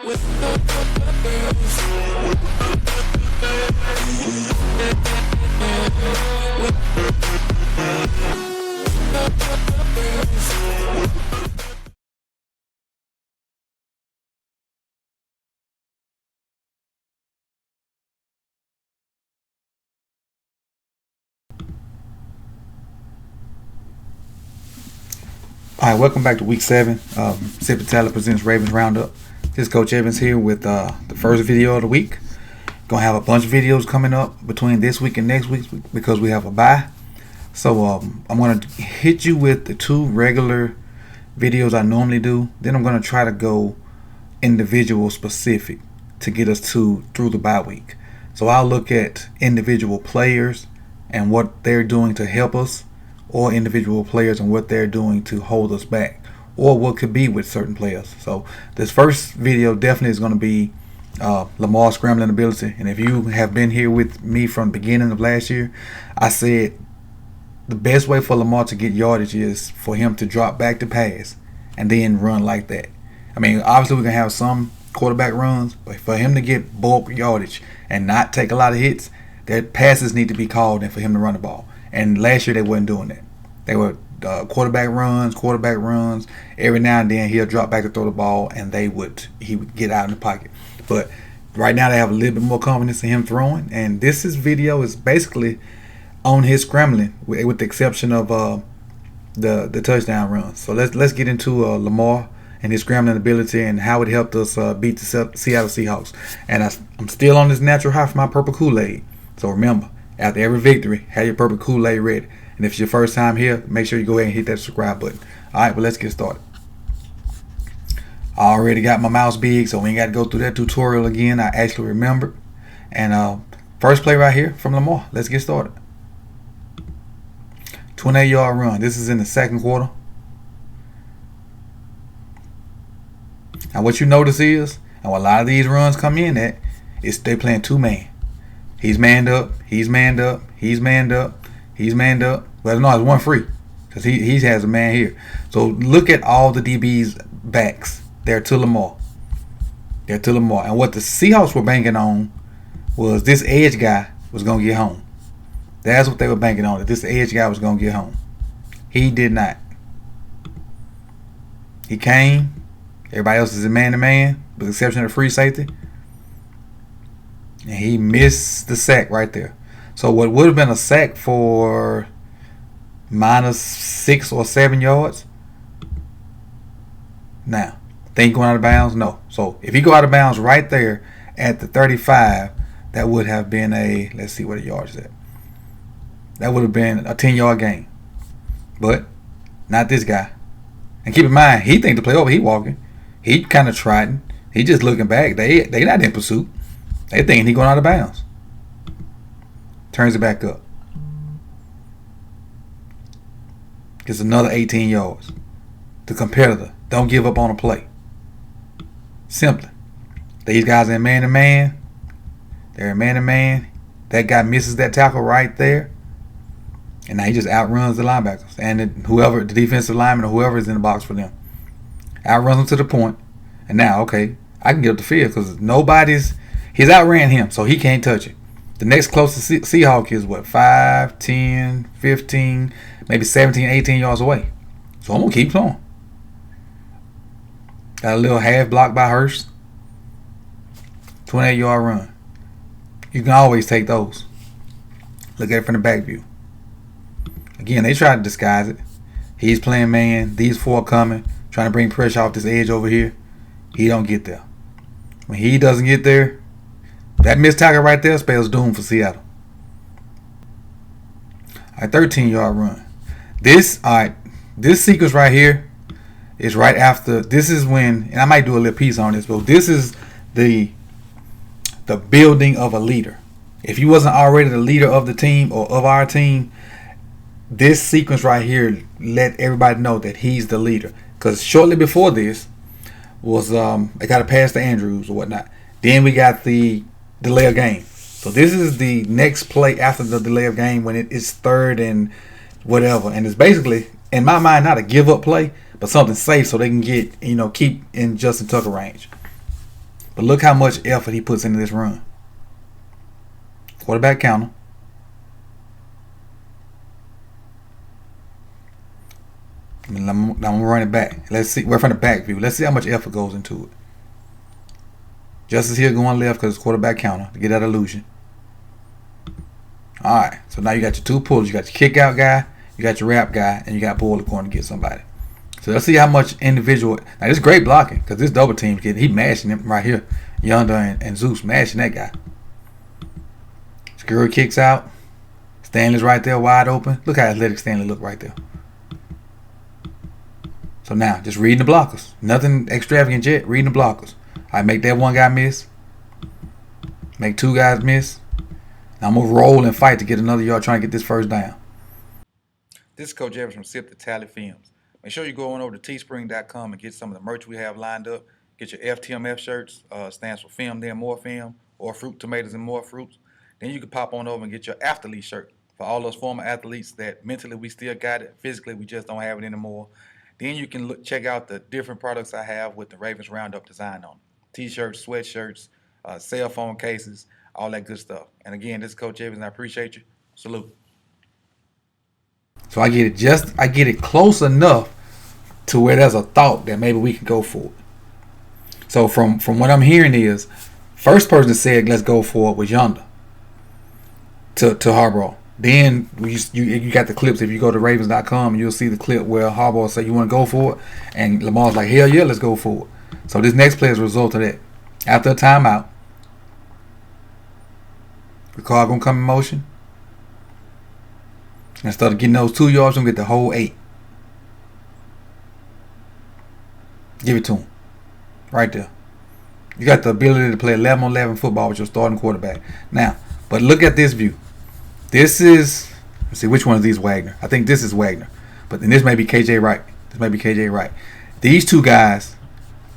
All right, welcome back to week 7. Sip Talent presents Ravens Roundup. This is Coach Evans here with the first video of the week. Gonna have a bunch of videos coming up between this week and next week because we have a bye. So I'm gonna hit you with the 2 regular videos I normally do. Then I'm gonna try to go individual specific to get us through the bye week. So I'll look at individual players and what they're doing to help us, or individual players and what they're doing to hold us back, or what could be with certain players. So this first video definitely is going to be Lamar's scrambling ability. And if you have been here with me from the beginning of last year, I said the best way for Lamar to get yardage is for him to drop back to pass and then run like that. I mean, obviously we can have some quarterback runs, but for him to get bulk yardage and not take a lot of hits, that passes need to be called and for him to run the ball. And last year they wasn't doing that. They were quarterback runs. Every now and then he'll drop back to throw the ball, and he would get out in the pocket. But right now they have a little bit more confidence in him throwing. And this video is basically on his scrambling, with the exception of the touchdown runs. So let's get into Lamar and his scrambling ability and how it helped us beat the Seattle Seahawks. And I'm still on this natural high for my purple Kool-Aid. So remember, after every victory, have your purple Kool-Aid ready. And if it's your first time here, make sure you go ahead and hit that subscribe button. All right, well, let's get started. I already got my mouse big, so we ain't got to go through that tutorial again. I actually remembered. And first play right here from Lamar. Let's get started. 28-yard run. This is in the second quarter. Now, what you notice is, and what a lot of these runs come in at, is they playing 2-man. He's manned up. He's manned up. He's manned up. He's manned up. Well, no, it's one free because he has a man here. So look at all the DBs backs. They're to Lamar. They're to Lamar. And what the Seahawks were banking on was this edge guy was going to get home. That's what they were banking on, that this edge guy was going to get home. He did not. He came. Everybody else is a man-to-man, with the exception of the free safety. And he missed the sack right there. So what would have been a sack for -6 or 7 yards. Now, think going out of bounds? No. So if he go out of bounds right there at the 35, that would have been a, let's see what the yard is at. That would have been a 10-yard gain. But not this guy. And keep in mind, he think the play over, he walking. He kind of trotting. He just looking back. They not in pursuit. They thinking he going out of bounds. Turns it back up. Gets another 18 yards. The competitor. Don't give up on a play. Simply. These guys are in man-to-man. They're in man-to-man. That guy misses that tackle right there. And now he just outruns the linebackers. And the defensive lineman or whoever is in the box for them. Outruns them to the point. And now, okay, I can get up the field because he's outran him, so he can't touch it. The next closest Seahawk is what, 5, 10, 15, maybe 17, 18 yards away. So I'm going to keep going. Got a little half block by Hurst. 28-yard run. You can always take those. Look at it from the back view. Again, they try to disguise it. He's playing man. These 4 coming. Trying to bring pressure off this edge over here. He don't get there. When he doesn't get there, that missed tackle right there spells doom for Seattle. All right, 13-yard run. This sequence right here is right after. This is when, and I might do a little piece on this, but this is the building of a leader. If you wasn't already the leader of the team or of our team, this sequence right here let everybody know that he's the leader. Because shortly before this was they got to pass to Andrews or whatnot. Then we got the delay of game. So this is the next play after the delay of game when it is 3rd and whatever. And it's basically, in my mind, not a give up play, but something safe so they can get, keep in Justin Tucker range. But look how much effort he puts into this run. Quarterback counter. I'm gonna run it back. Let's see. We're from the back view. Let's see how much effort goes into it. Justice Hill going left because it's quarterback counter to get that illusion. Alright, so now you got your two pullers. You got your kick out guy, you got your wrap guy, and you got Boyle going to get somebody. So let's see how much individual. Now this is great blocking because this double team kid, he mashing him right here. Yonder and Zeus mashing that guy. Skura kicks out. Stanley's right there wide open. Look how athletic Stanley look right there. So now, just reading the blockers. Nothing extravagant yet. Reading the blockers. I make that one guy miss. Make two guys miss. Now I'm going to roll and fight to get another yard trying to get this first down. This is Coach Evans from Sip the Tally Films. Make sure you go on over to teespring.com and get some of the merch we have lined up. Get your FTMF shirts. Stands for Film Then More Film, or Fruit, Tomatoes, and More Fruits. Then you can pop on over and get your athlete shirt for all those former athletes that mentally we still got it. Physically, we just don't have it anymore. Then you can check out the different products I have with the Ravens Roundup design on them. T-shirts, sweatshirts, cell phone cases, all that good stuff. And again, this is Coach Evans, and I appreciate you. Salute. So I get it close enough to where there's a thought that maybe we can go for it. So from what I'm hearing is, first person that said let's go for it was Yonder to Harbaugh. Then you got the clips. If you go to Ravens.com, you'll see the clip where Harbaugh said you want to go for it, and Lamar's like, hell yeah, let's go for it. So this next play is a result of that. After a timeout, Ricard gonna come in motion. Instead of getting those 2 yards, gonna get the whole 8. Give it to him. Right there. You got the ability to play 11-on-11 football with your starting quarterback. Now, but look at this view. This is, let's see, which one of these Wagner? I think this is Wagner. But then this may be KJ Wright. These two guys,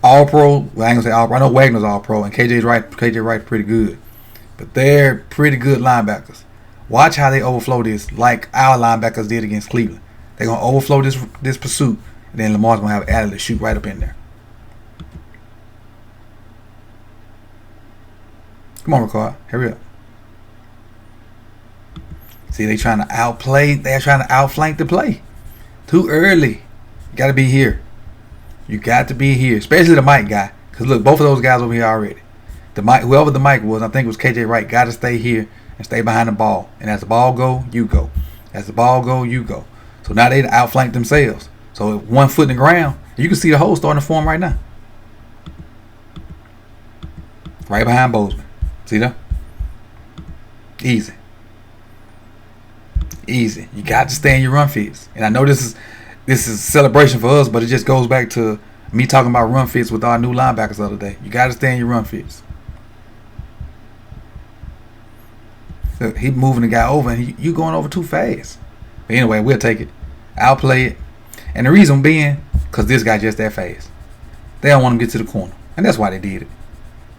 all pro. Well, I ain't gonna say all pro. I know Wagner's all pro, and KJ Wright's pretty good. But they're pretty good linebackers. Watch how they overflow this, like our linebackers did against Cleveland. They're gonna overflow this pursuit, and then Lamar's gonna have Adler shoot right up in there. Come on, Ricard, hurry up. See, they're trying to outplay. They're trying to outflank the play. Too early. You got to be here. You got to be here, especially the Mike guy. Because look, both of those guys over here already. The Mike, whoever the Mike was, I think it was KJ Wright, got to stay here and stay behind the ball. And as the ball go, you go. As the ball go, you go. So now they outflank themselves. So 1 foot in the ground, you can see the hole starting to form right now. Right behind Bozeman. See that? Easy. Easy. You got to stay in your run fits. And I know this is a celebration for us, but it just goes back to me talking about run fits with our new linebackers the other day. You got to stay in your run fits. Look, he moving the guy over, and you going over too fast. But anyway, we'll take it. I'll play it. And the reason being, because this guy just that fast. They don't want him to get to the corner. And that's why they did it.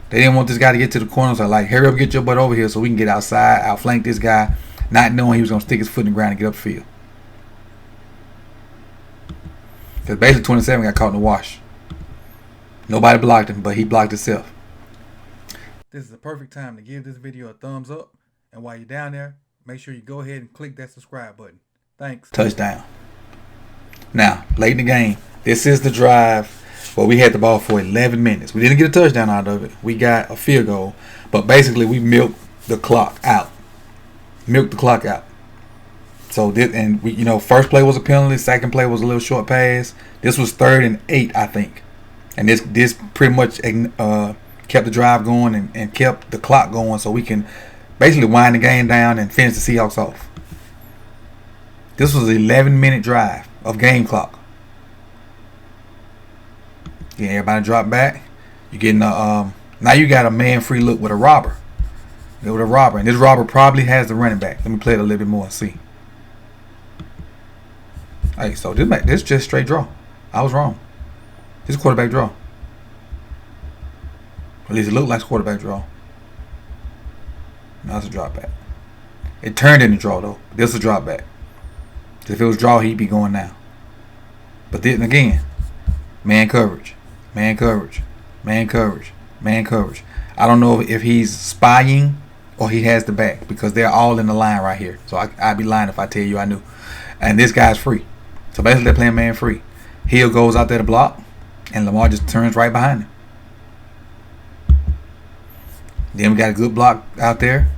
They didn't want this guy to get to the corner, so like, hurry up, get your butt over here so we can get outside, outflank this guy, not knowing he was going to stick his foot in the ground and get upfield. Because basically 27 got caught in the wash. Nobody blocked him, but he blocked himself. This is the perfect time to give this video a thumbs up. And while you're down there, make sure you go ahead and click that subscribe button. Thanks. Touchdown. Now, late in the game, this is the drive where we had the ball for 11 minutes. We didn't get a touchdown out of it. We got a field goal. But basically, we milked the clock out. So this, and we, first play was a penalty. Second play was a little short pass. This was 3rd and 8, I think. And this pretty much kept the drive going and kept the clock going, so we can basically wind the game down and finish the Seahawks off. This was an 11-minute drive of game clock. Yeah, everybody drop back. You're getting now you got a man-free look with a robber. And this robber probably has the running back. Let me play it a little bit more and see. Hey, so this just straight draw. I was wrong. This is quarterback draw. At least it looked like quarterback draw. Now it's a drop back. It turned into draw though. This is a drop back. If it was draw, he'd be going now. But then again, man coverage. Man coverage. I don't know if he's spying or he has the back, because they're all in the line right here. So I'd be lying if I tell you I knew. And this guy's free. So basically they're playing man free. Hill goes out there to block, and Lamar just turns right behind him. Then we got a good block out there.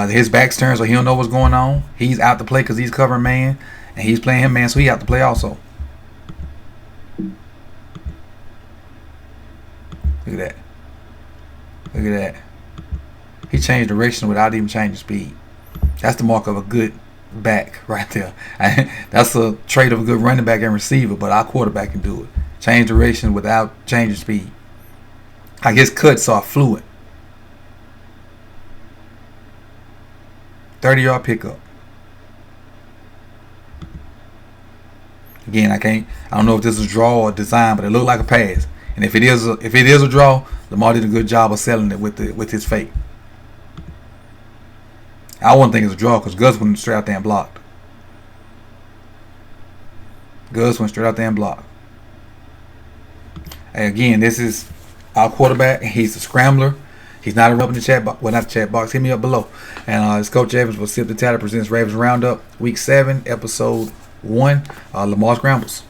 His back's turned, so he don't know what's going on. He's out to play because he's covering man, and he's playing him man, so he out to play also. Look at that. Look at that. He changed direction without even changing speed. That's the mark of a good back right there. That's a trait of a good running back and receiver, but our quarterback can do it. Change direction without changing speed. I guess cuts are fluid. 30-yard pickup. Again, I don't know if this is draw or design, but it looked like a pass. And if it is a draw, Lamar did a good job of selling it with his fake. I wouldn't think it's a draw because Gus went straight out there and blocked. Gus went straight out there and blocked. And again, this is our quarterback. He's a scrambler. He's not up in the chat box. Well, not the chat box. Hit me up below. And it's Coach Evans with Sip the Tatter presents Ravens Roundup, Week 7, Episode 1. Lamar Scrambles.